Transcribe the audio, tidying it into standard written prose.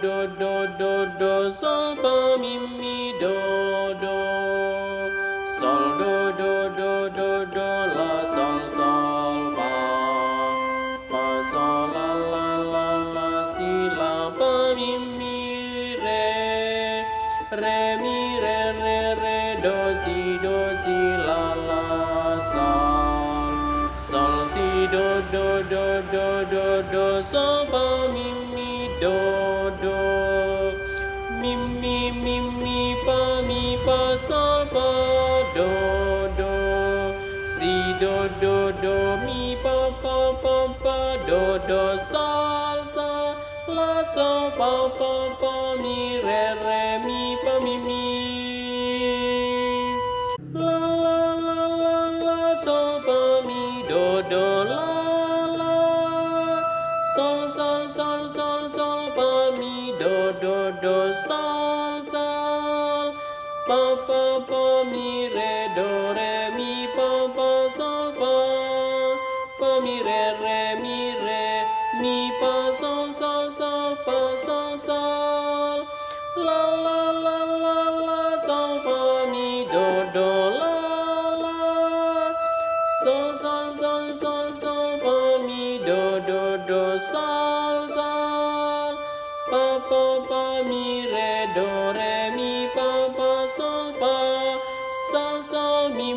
do sol fa mi mi do sol do la sol fa sol la si la fa mi mi re mi re do si la sol si do sol fa mi do mi pa sol fa do si do mi pa do sol la sol pa mi re mi pa mi la sol fa mi do la sol fa mi do sol pa mi re do re mi pa sol pa mi re mi pa sol pa sol la sol fa mi do la sol fa mi do sol pa mi re do re mi pa sol mi